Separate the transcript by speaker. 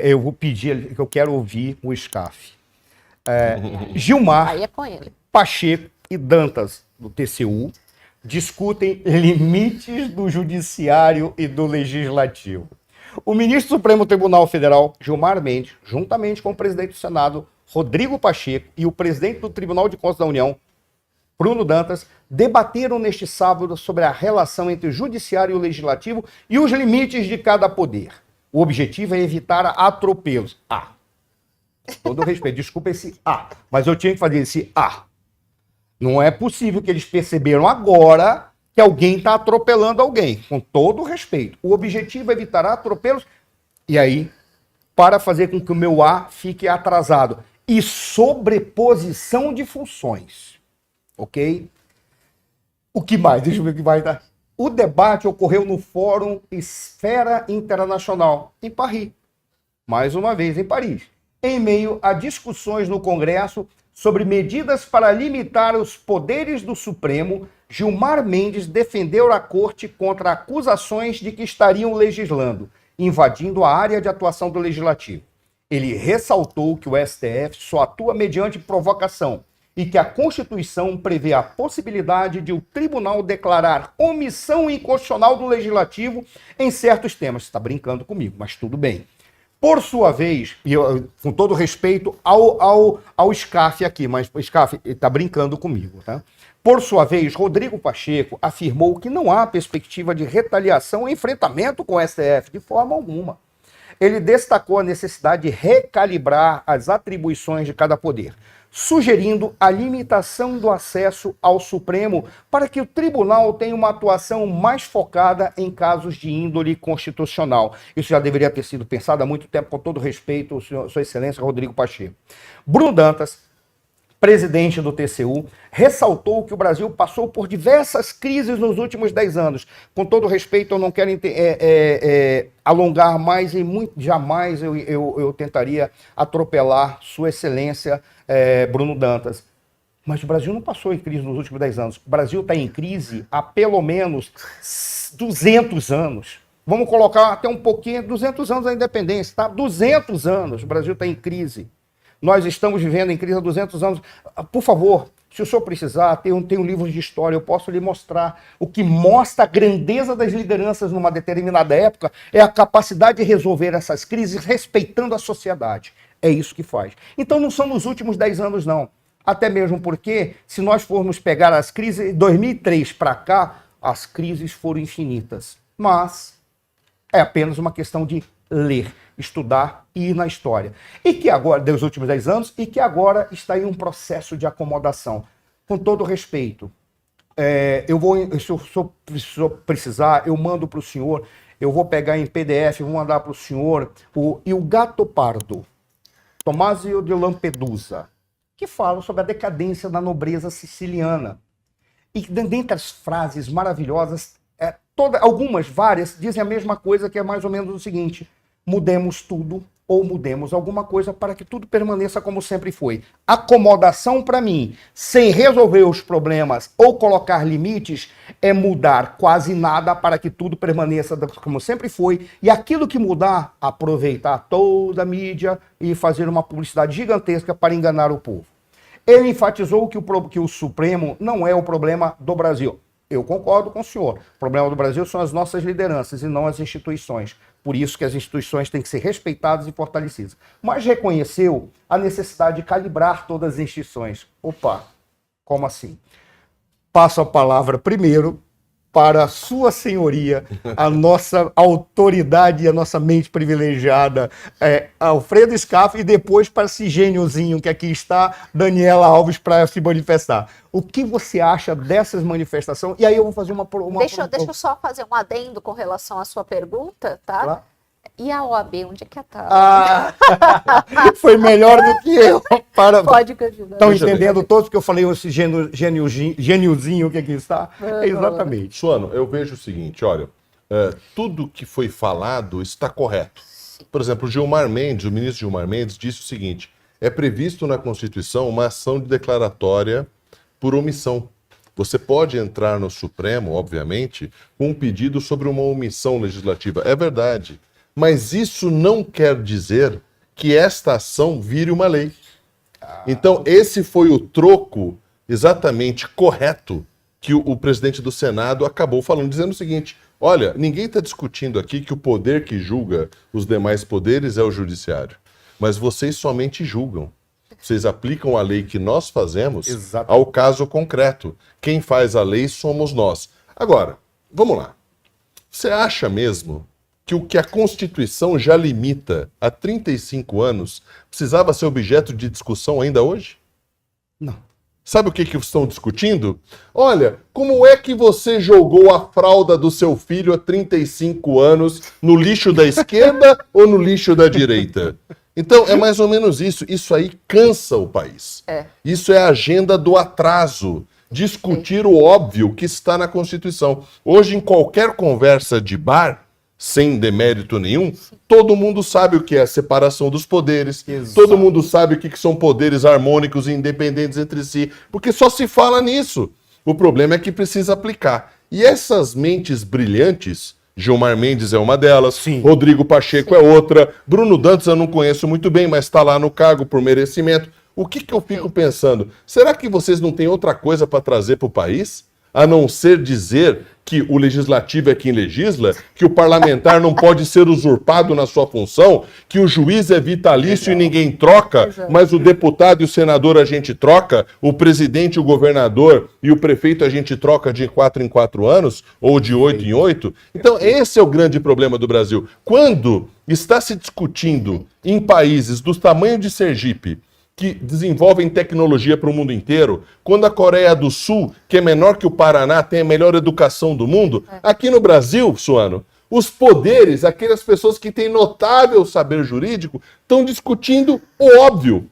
Speaker 1: Eu vou pedir que eu quero ouvir o SCAF. Gilmar,
Speaker 2: Aí é com ele.
Speaker 1: Pacheco e Dantas, do TCU, discutem limites do judiciário e do legislativo. O ministro do Supremo Tribunal Federal, Gilmar Mendes, juntamente com o presidente do Senado, Rodrigo Pacheco, e o presidente do Tribunal de Contas da União, Bruno Dantas, debateram neste sábado sobre a relação entre o judiciário e o legislativo e os limites de cada poder. O objetivo é evitar atropelos. Com todo respeito, desculpa esse mas eu tinha que fazer esse Não é possível que eles perceberam agora que alguém está atropelando alguém. Com todo respeito. O objetivo é evitar atropelos. E aí, para fazer com que o meu fique atrasado. E sobreposição de funções. Ok? O que mais? Deixa eu ver o que vai dar. O debate ocorreu no Fórum Esfera Internacional, em Paris. Mais uma vez, em Paris. Em meio a discussões no Congresso sobre medidas para limitar os poderes do Supremo, Gilmar Mendes defendeu a corte contra acusações de que estariam legislando, invadindo a área de atuação do Legislativo. Ele ressaltou que o STF só atua mediante provocação e que a Constituição prevê a possibilidade de o tribunal declarar omissão inconstitucional do Legislativo em certos temas. Você está brincando comigo, mas tudo bem. Por sua vez, e eu, com todo respeito ao SCAF aqui, mas o SCAF está brincando comigo, tá? Por sua vez, Rodrigo Pacheco afirmou que não há perspectiva de retaliação ou enfrentamento com o STF, de forma alguma. Ele destacou a necessidade de recalibrar as atribuições de cada poder, sugerindo a limitação do acesso ao Supremo para que o tribunal tenha uma atuação mais focada em casos de índole constitucional. Isso já deveria ter sido pensado há muito tempo, com todo respeito, Sua Excelência Rodrigo Pacheco. Bruno Dantas, presidente do TCU, ressaltou que o Brasil passou por diversas crises nos últimos 10 anos. Com todo respeito, eu não quero alongar mais e jamais eu tentaria atropelar Sua Excelência Bruno Dantas. Mas o Brasil não passou em crise nos últimos 10 anos. O Brasil está em crise há pelo menos 200 anos. Vamos colocar até um pouquinho, 200 anos da independência, tá? 200 anos o Brasil está em crise. Nós estamos vivendo em crise há 200 anos. Por favor, se o senhor precisar, tem um livro de história, eu posso lhe mostrar. O que mostra a grandeza das lideranças numa determinada época é a capacidade de resolver essas crises respeitando a sociedade. É isso que faz. Então não são nos últimos 10 anos, não. Até mesmo porque, se nós formos pegar as crises, de 2003 para cá, as crises foram infinitas. Mas é apenas uma questão de ler, estudar e ir na história. E que agora, dos últimos 10 anos, e que agora está em um processo de acomodação. Com todo respeito, se eu precisar, eu mando para o senhor, eu vou pegar em PDF, vou mandar para o senhor o Gato Pardo, Tomásio de Lampedusa, que fala sobre a decadência da nobreza siciliana. E dentre as frases maravilhosas, várias, dizem a mesma coisa, que é mais ou menos o seguinte: mudemos tudo ou mudemos alguma coisa para que tudo permaneça como sempre foi. Acomodação, para mim, sem resolver os problemas ou colocar limites, é mudar quase nada para que tudo permaneça como sempre foi. E aquilo que mudar, aproveitar toda a mídia e fazer uma publicidade gigantesca para enganar o povo. Ele enfatizou que o Supremo não é o problema do Brasil. Eu concordo com o senhor. O problema do Brasil são as nossas lideranças e não as instituições. Por isso que as instituições têm que ser respeitadas e fortalecidas. Mas reconheceu a necessidade de calibrar todas as instituições. Opa, como assim? Passo a palavra primeiro para a sua senhoria, a nossa autoridade e a nossa mente privilegiada, Alfredo SCAF, e depois para esse gêniozinho que aqui está, Daniela Alves, para se manifestar. O que você acha dessas manifestações? E aí eu vou fazer
Speaker 2: Deixa eu só fazer um adendo com relação à sua pergunta, tá? Claro. E a OAB, onde é que está?
Speaker 1: Foi melhor do que eu.
Speaker 2: Pode continuar.
Speaker 1: Estão entendendo todos que eu falei esse gêniozinho que aqui está? Exatamente.
Speaker 3: Suano, eu vejo o seguinte, olha, tudo que foi falado está correto. Por exemplo, o ministro Gilmar Mendes disse o seguinte: é previsto na Constituição uma ação de declaratória por omissão. Você pode entrar no Supremo, obviamente, com um pedido sobre uma omissão legislativa. É verdade. Mas isso não quer dizer que esta ação vire uma lei. Então, esse foi o troco exatamente correto que o presidente do Senado acabou falando, dizendo o seguinte: olha, ninguém está discutindo aqui que o poder que julga os demais poderes é o judiciário, mas vocês somente julgam. Vocês aplicam a lei que nós fazemos ao caso concreto. Quem faz a lei somos nós. Agora, vamos lá. Você acha mesmo que o que a Constituição já limita há 35 anos precisava ser objeto de discussão ainda hoje?
Speaker 1: Não.
Speaker 3: Sabe o que estão discutindo? Olha, como é que você jogou a fralda do seu filho há 35 anos no lixo da esquerda ou no lixo da direita? Então, é mais ou menos isso. Isso aí cansa o país. Isso é a agenda do atraso. Discutir o óbvio que está na Constituição. Hoje, em qualquer conversa de bar, sem demérito nenhum, todo mundo sabe o que é a separação dos poderes, todo mundo sabe o que são poderes harmônicos e independentes entre si, porque só se fala nisso. O problema é que precisa aplicar. E essas mentes brilhantes, Gilmar Mendes é uma delas,
Speaker 1: Sim.
Speaker 3: Rodrigo Pacheco é outra, Bruno Dantas eu não conheço muito bem, mas está lá no cargo por merecimento. O que eu fico pensando? Será que vocês não têm outra coisa para trazer para o país? A não ser dizer que o legislativo é quem legisla, que o parlamentar não pode ser usurpado na sua função, que o juiz é vitalício e ninguém troca, mas o deputado e o senador a gente troca, o presidente, o governador e o prefeito a gente troca de 4 em 4 anos, ou de 8 em 8. Então esse é o grande problema do Brasil. Quando está se discutindo em países do tamanho de Sergipe, que desenvolvem tecnologia para o mundo inteiro, quando a Coreia do Sul, que é menor que o Paraná, tem a melhor educação do mundo, aqui no Brasil, Suano, os poderes, aquelas pessoas que têm notável saber jurídico, estão discutindo o óbvio.